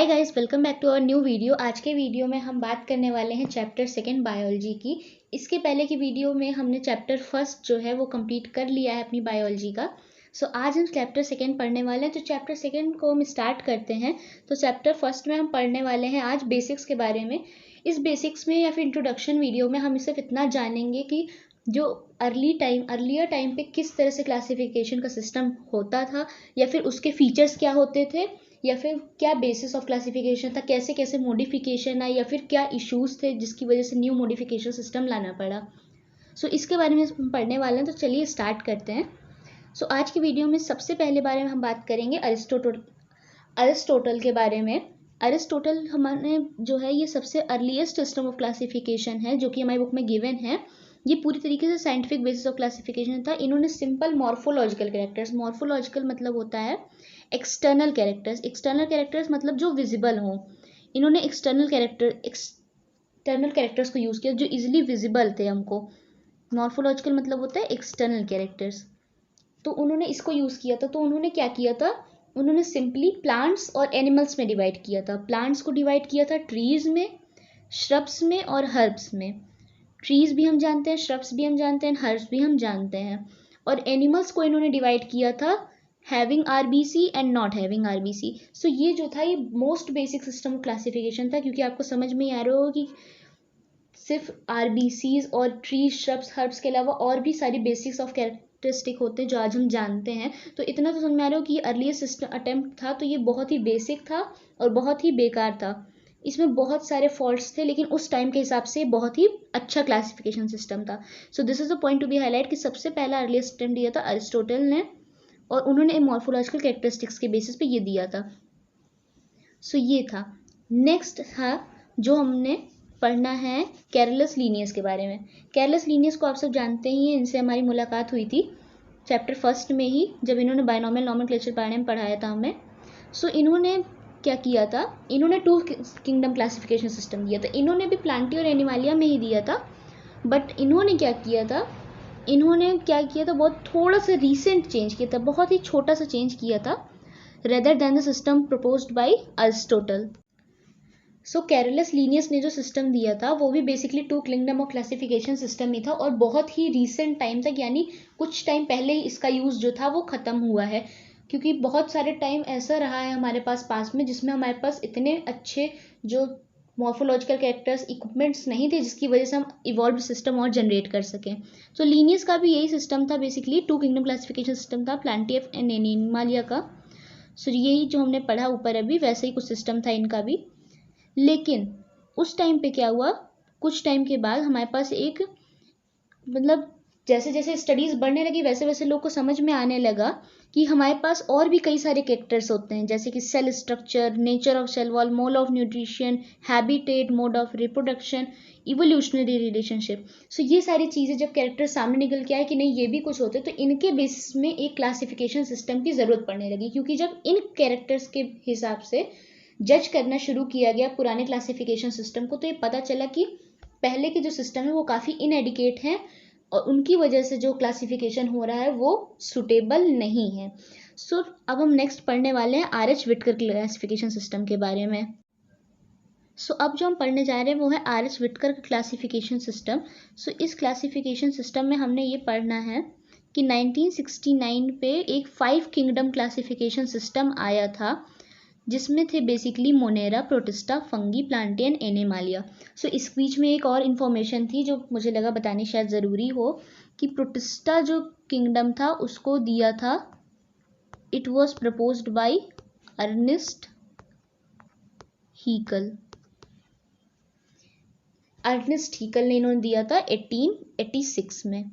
Hi guys, welcome back to our new video. आज के video में हम बात करने वाले हैं चैप्टर सेकंड बायोलॉजी की। इसके पहले की वीडियो में हमने चैप्टर फर्स्ट जो है वो कंप्लीट कर लिया है अपनी बायोलॉजी का। सो आज हम चैप्टर सेकंड पढ़ने वाले हैं। तो चैप्टर सेकंड को हम स्टार्ट करते हैं। तो चैप्टर फर्स्ट में हम पढ़ने वाले हैं आज बेसिक्स के बारे में। इस बेसिक्स में या फिर इंट्रोडक्शन वीडियो में हम सिर्फ इतना जानेंगे कि जो अर्लियर टाइम पे किस तरह से क्लासिफिकेशन का सिस्टम होता था, या फिर उसके फीचर्स क्या होते थे, या फिर क्या बेसिस ऑफ क्लासिफिकेशन था, कैसे कैसे मॉडिफिकेशन आई, या फिर क्या इश्यूज थे जिसकी वजह से न्यू मॉडिफिकेशन सिस्टम लाना पड़ा। सो इसके बारे में हम पढ़ने वाले हैं। तो चलिए स्टार्ट करते हैं। सो आज की वीडियो में सबसे पहले बारे में हम बात करेंगे अरिस्टोटल के बारे में। अरिस्टोटल हमारे जो है ये सबसे अर्लीस्ट सिस्टम ऑफ क्लासिफिकेशन है जो कि हमारी बुक में गिवन है। ये पूरी तरीके से साइंटिफिक बेसिस ऑफ क्लासिफिकेशन था। इन्होंने सिंपल मॉर्फोलॉजिकल मतलब होता है एक्सटर्नल कैरेक्टर्स मतलब जो विजिबल हों। इन्होंने एक्सटर्नल कैरेक्टर्स को यूज़ किया जो इजीली विजिबल थे हमको। मॉर्फोलॉजिकल मतलब होता है एक्सटर्नल कैरेक्टर्स। तो उन्होंने इसको यूज़ किया था। तो उन्होंने क्या किया था, उन्होंने सिंपली प्लांट्स और एनिमल्स में डिवाइड किया था। प्लांट्स को डिवाइड किया था ट्रीज में, श्रब्स में और हर्ब्स में। ट्रीज भी हम जानते हैं, श्रब्स भी हम जानते हैं, हर्ब्स भी हम जानते हैं। और एनिमल्स को इन्होंने डिवाइड किया था having RBC and not having RBC. So ये जो था ये most basic system of classification था, क्योंकि आपको समझ में ही आ रहा होगा कि सिर्फ आरबीसीज और ट्री, श्रब्स, हर्ब्स के अलावा और भी सारी बेसिक्स ऑफ कैरेक्टरिस्टिक होते हैं जो आज हम जानते हैं। तो इतना तो समझ में आ रहा हो कि ये अर्लीस्ट सिस्टम अटेम्प्ट था, तो ये बहुत ही बेसिक था और बहुत ही बेकार था। इसमें बहुत सारे फॉल्ट्स थे, लेकिन उस टाइम के हिसाब से बहुत ही अच्छा क्लासिफिकेशन सिस्टम था। So this is the point to be highlight कि सबसे पहला अर्लीस्ट अटेम्प्ट दिया था अरिस्टोटल ने, और उन्होंने मॉर्फोलॉजिकल कैरेक्टरिस्टिक्स के बेसिस पे ये दिया था। सो ये था। नेक्स्ट था जो हमने पढ़ना है कैरलस लीनियस के बारे में। कैरलस लीनियस को आप सब जानते ही हैं, इनसे हमारी मुलाकात हुई थी चैप्टर फर्स्ट में ही, जब इन्होंने बायनॉमियल नॉमेनक्लेचर के बारे में पढ़ाया था हमें। सो इन्होंने क्या किया था, इन्होंने टू किंगडम क्लासिफिकेशन सिस्टम दिया था। इन्होंने भी प्लांटी और एनिमालिया में ही दिया था, बट इन्होंने क्या किया था, बहुत थोड़ा सा रीसेंट चेंज किया था, बहुत ही छोटा सा चेंज किया था rather than the system proposed by Aristotle. So Carolus Linnaeus ने जो सिस्टम दिया था वो भी basically two kingdom of classification system ही था, और बहुत ही रीसेंट टाइम तक, यानी कुछ टाइम पहले ही इसका यूज़ जो था वो ख़त्म हुआ है। क्योंकि बहुत सारे टाइम ऐसा रहा है हमारे पास में जिसमें हमारे पास इतने अच्छे जो मॉर्फोलॉजिकल कैरेक्टर्स इक्विपमेंट्स नहीं थे जिसकी वजह से हम इवॉल्व सिस्टम और जनरेट कर सकें। तो लीनियस का भी यही सिस्टम था, basically two kingdom classification system था प्लांटी एंड एनिमालिया का। सो यही जो हमने पढ़ा ऊपर अभी वैसे ही कुछ सिस्टम था इनका भी। लेकिन उस टाइम पे क्या हुआ, कुछ टाइम के बाद हमारे पास एक मतलब जैसे जैसे स्टडीज़ बढ़ने लगी वैसे वैसे लोग को समझ में आने लगा कि हमारे पास और भी कई सारे कैरेक्टर्स होते हैं, जैसे कि cell structure, nature of cell wall, mode of nutrition, habitat, mode of reproduction, evolutionary relationship. So ये सारी चीज़ें जब कैरेक्टर सामने निकल के आए कि नहीं ये भी कुछ होते, तो इनके बेसिस में एक क्लासिफिकेशन सिस्टम की ज़रूरत पड़ने लगी। क्योंकि जब इन कैरेक्टर्स के हिसाब से जज करना शुरू किया गया पुराने क्लासिफिकेशन सिस्टम को, तो ये पता चला कि पहले के जो सिस्टम है वो काफ़ी इनएडिकेट हैं, और उनकी वजह से जो क्लासिफिकेशन हो रहा है वो सुटेबल नहीं है। सो अब हम नेक्स्ट पढ़ने वाले हैं आर.एच. विटकर क्लासिफिकेशन सिस्टम के बारे में। सो अब जो हम पढ़ने जा रहे हैं वो है R H. Whittaker classification system. So इस क्लासिफिकेशन सिस्टम में हमने ये पढ़ना है कि 1969 पे एक 5 किंगडम क्लासिफिकेशन सिस्टम आया था, जिसमें थे basically Monera, Protista, Fungi, Plantae and Animalia. So इस बीच में एक और इन्फॉर्मेशन थी जो मुझे लगा बतानी शायद ज़रूरी हो, कि प्रोटिस्टा जो किंगडम था उसको दिया था, it was proposed by Ernst Haeckel. Ernst Haeckel ने इन्होंने दिया था 1886 में।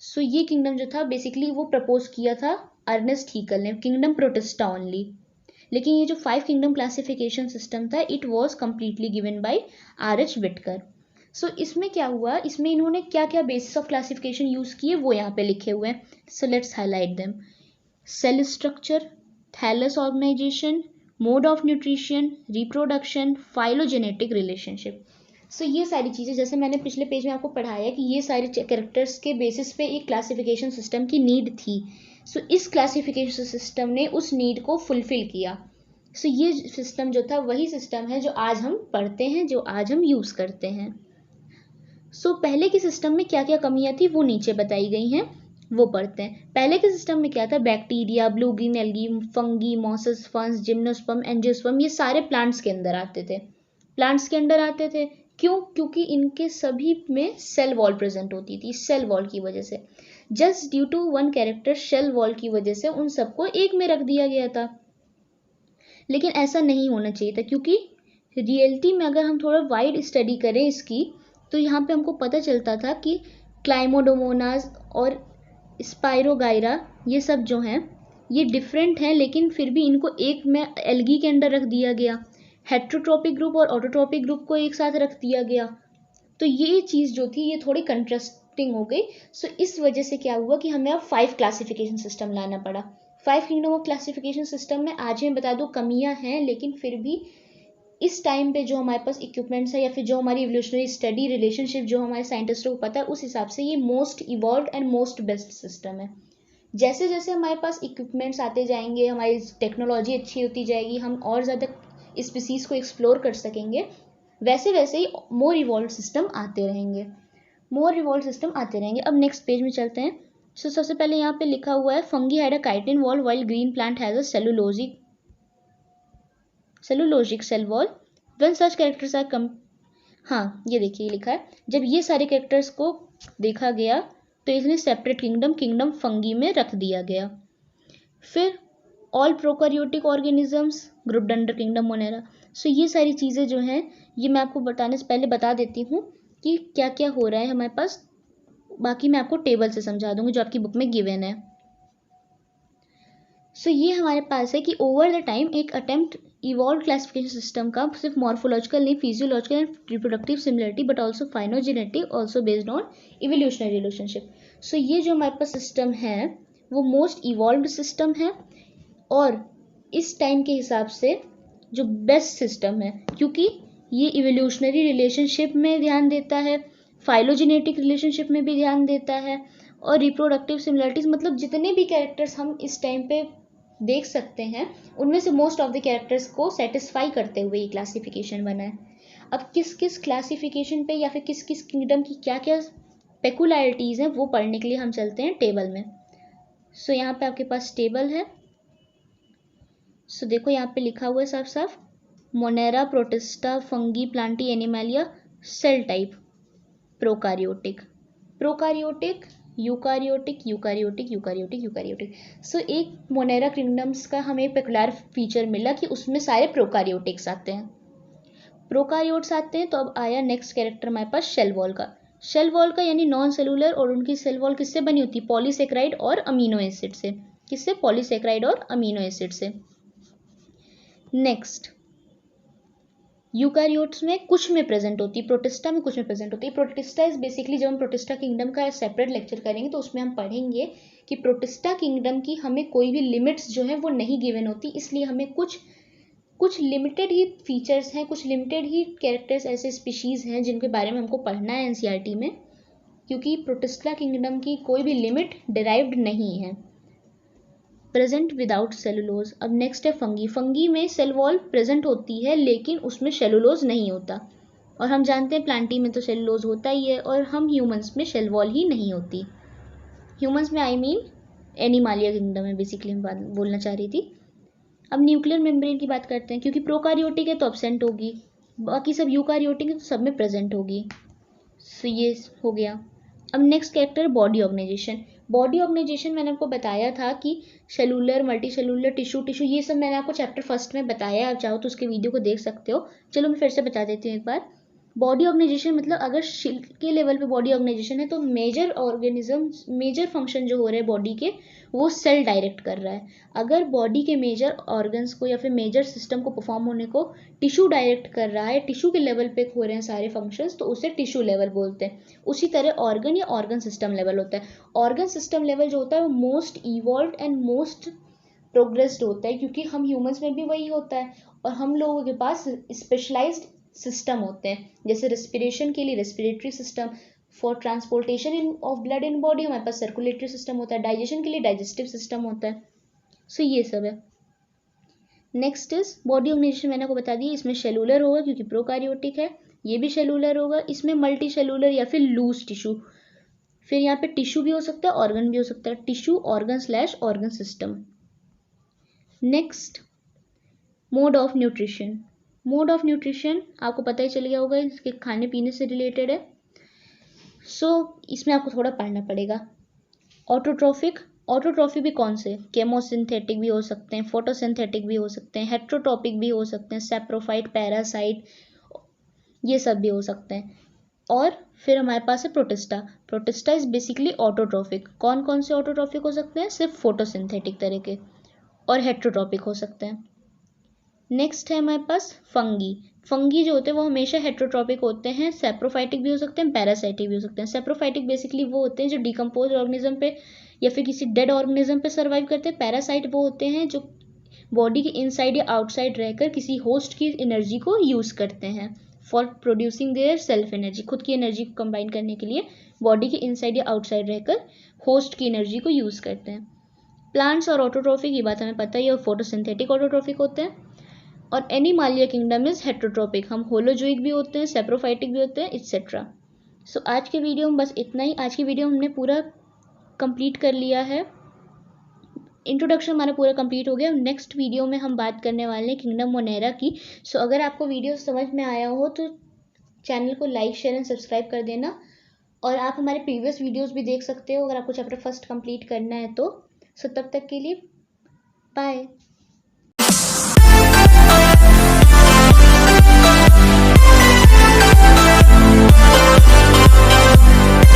सो ये किंगडम जो था बेसिकली वो प्रपोज किया था अर्नेस्ट हीकल ने, किंगडम प्रोटिस्टा ओनली। लेकिन ये जो 5 किंगडम क्लासिफिकेशन सिस्टम था it was completely given by R H. Whittaker. So इसमें क्या हुआ, इसमें इन्होंने क्या क्या बेसिस ऑफ क्लासिफिकेशन यूज़ किए वो यहाँ पे लिखे हुए हैं। So let's highlight them. Cell structure, thallus organisation, mode of nutrition, reproduction, phylogenetic relationship. So ये सारी चीज़ें जैसे मैंने पिछले पेज में आपको पढ़ाया कि ये सारे कैरेक्टर्स के बेसिस पे एक क्लासिफिकेशन सिस्टम की नीड थी। सो इस क्लासिफिकेशन सिस्टम ने उस नीड को फुलफिल किया। सो ये सिस्टम जो था वही सिस्टम है जो आज हम पढ़ते हैं, जो आज हम यूज़ करते हैं। सो पहले के सिस्टम में क्या क्या कमियां थी वो नीचे बताई गई हैं, वो पढ़ते हैं। पहले के सिस्टम में क्या था, bacteria, blue green algae, fungi, mosses, फंस, जिम्नोस्पर्म, एंजियोस्पर्म, ये सारे प्लांट्स के अंदर आते थे। प्लांट्स के अंदर आते थे क्यों? क्योंकि इनके सभी में सेल वॉल प्रेजेंट होती थी। सेल वॉल की वजह से, just due to one character cell wall की वजह से उन सबको एक में रख दिया गया था। लेकिन ऐसा नहीं होना चाहिए था, क्योंकि रियलिटी में अगर हम थोड़ा वाइड स्टडी करें इसकी, तो यहाँ पे हमको पता चलता था कि क्लाइमोडोमोनास और स्पाइरोगाइरा ये सब जो हैं ये डिफरेंट हैं, लेकिन फिर भी इनको एक में एल्गी के अंदर रख दिया गया। हेट्रोट्रोपिक ग्रुप और ऑटोट्रोपिक ग्रुप को एक साथ रख दिया गया। तो ये चीज़ जो थी ये थोड़ी कंट्रास्टिंग हो गई। सो इस वजह से क्या हुआ कि हमें अब 5 क्लासिफिकेशन सिस्टम लाना पड़ा। 5 किंगडम ऑफ क्लासिफिकेशन सिस्टम में आज मैं बता दूं कमियां हैं, लेकिन फिर भी इस टाइम पे जो हमारे पास इक्विपमेंट्स है या फिर जो हमारी इवोल्यूशनरी स्टडी रिलेशनशिप जो हमारे साइंटिस्टों को पता है, उस हिसाब से ये most evolve and most best system है। जैसे जैसे हमारे पास इक्विपमेंट्स आते जाएंगे, हमारी टेक्नोलॉजी अच्छी होती जाएगी, हम और ज़्यादा स्पीसीज को एक्सप्लोर कर सकेंगे, वैसे वैसे ही मोर इवॉल्व सिस्टम आते रहेंगे, मोर इवॉल्व सिस्टम आते रहेंगे। अब नेक्स्ट पेज में चलते हैं। सो सबसे पहले यहाँ पे लिखा हुआ है fungi had a chitin wall while green plant has a cellulosic cell wall when such characters are come. हाँ ये देखिए लिखा है, जब ये सारे कैरेक्टर्स को देखा गया तो इसने सेपरेट किंगडम फंगी में रख दिया गया। फिर all prokaryotic organisms grouped under kingdom Monera. So ये सारी चीज़ें जो हैं ये मैं आपको बताने से पहले बता देती हूँ कि क्या क्या हो रहा है हमारे पास, बाकी मैं आपको टेबल से समझा दूंगी जो आपकी बुक में गिवन है। सो ये हमारे पास है कि ओवर द टाइम एक अटेम्प्ट इवॉल्व क्लासिफिकेशन सिस्टम का सिर्फ मॉर्फोलॉजिकल नहीं, physiological and reproductive similarity but also phylogenetic also based on evolutionary relationship. So ये जो हमारे पास सिस्टम है वो मोस्ट इवॉल्व सिस्टम है और इस टाइम के हिसाब से जो बेस्ट सिस्टम है, क्योंकि ये इवोल्यूशनरी रिलेशनशिप में ध्यान देता है, फाइलोजेनेटिक रिलेशनशिप में भी ध्यान देता है, और रिप्रोडक्टिव सिमिलरिटीज, मतलब जितने भी कैरेक्टर्स हम इस टाइम पे देख सकते हैं उनमें से मोस्ट ऑफ द कैरेक्टर्स को सेटिस्फाई करते हुए ये क्लासिफिकेशन बना है। अब किस किस क्लासिफिकेशन पे या फिर किस किस किंगडम की क्या क्या पेकुलैरिटीज़ हैं वो पढ़ने के लिए हम चलते हैं टेबल में। सो यहाँ पे आपके पास टेबल है। सो देखो यहाँ पे लिखा हुआ है साफ साफ, Monera, Protista, Fungi, Plantae, Animalia, cell type, prokaryotic, prokaryotic, eukaryotic, eukaryotic, eukaryotic, eukaryotic. So एक मोनेरा किंगडम्स का हमें पेकुलर फीचर मिला कि उसमें सारे प्रोकारियोटिक्स आते हैं, प्रोकारियोट्स आते हैं। तो अब आया नेक्स्ट कैरेक्टर हमारे पास शेल वॉल का। शेल वॉल का यानी नॉन सेलुलर, और उनकी सेल वॉल किससे बनी होती है? पॉलीसेक्राइड और अमीनो एसिड से। किससे? पॉलीसेक्राइड और अमीनो एसिड से। नेक्स्ट यूकारियोट्स में कुछ में प्रेजेंट होती है, प्रोटिस्टा में कुछ में प्रेजेंट होती है। प्रोटिस्टा इज बेसिकली, जब हम प्रोटिस्टा किंगडम का सेपरेट लेक्चर करेंगे तो उसमें हम पढ़ेंगे कि प्रोटिस्टा किंगडम की हमें कोई भी लिमिट्स जो है वो नहीं गिवन होती, इसलिए हमें कुछ लिमिटेड ही फीचर्स हैं, कुछ लिमिटेड ही कैरेक्टर्स, ऐसे स्पीशीज़ हैं जिनके बारे में हमको पढ़ना है एनसीईआरटी में, क्योंकि प्रोटिस्टा किंगडम की कोई भी लिमिट डिराइव्ड नहीं है। Present without cellulose. अब नेक्स्ट है फंगी। फंगी में सेल वॉल प्रेजेंट होती है लेकिन उसमें सेलुलोज नहीं होता, और हम जानते हैं प्लांटी में तो सेलुलोज होता ही है, और हम ह्यूमंस में सेल वॉल ही नहीं होती। ह्यूमंस में आई मीन एनिमालिया किंगडम है बेसिकली मैं बात बोलना चाह रही थी। अब न्यूक्लियर मेम्ब्रेन की बात करते हैं, क्योंकि प्रोकारियोटिक है तो अब्सेंट होगी, बाकी सब यूकारियोटिक है तो सब में प्रेजेंट होगी। सो ये हो गया। अब next character body organisation. Body organisation मैंने आपको बताया था कि सेलुलर, मल्टी सेलुलर, टिश्यू ये सब मैंने आपको चैप्टर फर्स्ट में बताया है, आप चाहो तो उसके वीडियो को देख सकते हो। चलो मैं फिर से बता देती हूँ एक बार। बॉडी ऑर्गेनाइजेशन मतलब अगर सेल के लेवल पे बॉडी ऑर्गेनाइजेशन है तो मेजर ऑर्गेनिज्म, मेजर फंक्शन जो हो रहे हैं बॉडी के वो सेल डायरेक्ट कर रहा है। अगर बॉडी के मेजर ऑर्गन्स को या फिर मेजर सिस्टम को परफॉर्म होने को टिश्यू डायरेक्ट कर रहा है, टिश्यू के लेवल पे हो रहे हैं सारे फंक्शंस, तो उसे टिश्यू लेवल बोलते हैं। उसी तरह ऑर्गन या ऑर्गन सिस्टम लेवल होता है। ऑर्गन सिस्टम लेवल जो होता है वो most evolve and most progressed होता है, क्योंकि हम ह्यूमंस में भी वही होता है, और हम लोगों के पास स्पेशलाइज्ड सिस्टम होते हैं, जैसे रेस्पिरेशन के लिए respiratory system, for transportation of blood in body हमारे पास सर्कुलेटरी सिस्टम होता है, डाइजेशन के लिए डाइजेस्टिव सिस्टम होता है। सो ये सब है। नेक्स्ट इज बॉडी ऑर्गेनाइजेशन, मैंने आपको बता दिया, इसमें सेलुलर होगा क्योंकि प्रोकार्योटिक है, ये भी सेलुलर होगा, इसमें मल्टी सेलुलर या फिर लूज टिश्यू, फिर यहाँ पे टिश्यू भी हो सकता है, ऑर्गन भी हो सकता है, tissue organ slash organ system. Next mode of nutrition. Mode of nutrition आपको पता ही चल गया होगा, इसके खाने पीने से रिलेटेड है। इसमें आपको थोड़ा पढ़ना पड़ेगा। ऑटोट्रॉफिक, ऑटोट्रॉफी भी कौन से, केमोसिंथेटिक भी हो सकते हैं, फोटोसिंथेटिक भी हो सकते हैं, हेट्रोट्रॉपिक भी हो सकते हैं, सैप्रोफाइट, पैरासाइट, ये सब भी हो सकते हैं। और फिर हमारे पास है protista. Protista is basically autotrophic. कौन कौन से ऑटोट्रॉफिक हो सकते हैं, सिर्फ फोटोसिंथेटिक तरह के, और हेट्रोट्रॉपिक हो सकते हैं। नेक्स्ट है हमारे पास फंगी। फंगी जो होते हैं वो हमेशा हेट्रोट्रॉपिक होते हैं, सेप्रोफाइटिक भी हो सकते हैं, पैरासाइटिक भी हो सकते हैं। सेप्रोफाइटिक बेसिकली वो होते हैं जो डिकम्पोज ऑर्गेनिज्म पे या फिर किसी डेड ऑर्गेनिज्म पे सर्वाइव करते हैं। पैरासाइट वो होते हैं जो बॉडी के इनसाइड या आउटसाइड रहकर किसी होस्ट की एनर्जी को यूज करते हैं for producing their self energy, खुद की एनर्जी को कंबाइन करने के लिए बॉडी के इनसाइड या आउटसाइड रहकर होस्ट की एनर्जी को यूज करते हैं। प्लांट्स और ऑटोट्रॉफिक, ये बात हमें पता ही है, और फोटोसिंथेटिक ऑटोट्रॉफिक होते हैं। और एनिमालिया किंगडम इज हेट्रोट्रॉपिक, हम होलोजोइक भी होते हैं, सेप्रोफाइटिक भी होते हैं, एक्सेट्रा। सो आज के वीडियो में बस इतना ही। आज की वीडियो हमने पूरा कंप्लीट कर लिया है, इंट्रोडक्शन हमारा पूरा कंप्लीट हो गया। नेक्स्ट वीडियो में हम बात करने वाले हैं किंगडम मोनेरा की। सो अगर आपको वीडियो समझ में आया हो तो चैनल को लाइक शेयर एंड सब्सक्राइब कर देना, और आप हमारे प्रीवियस वीडियोस भी देख सकते हो अगर आपको चैप्टर फर्स्ट कंप्लीट करना है तो। सो तब तक के लिए बाय।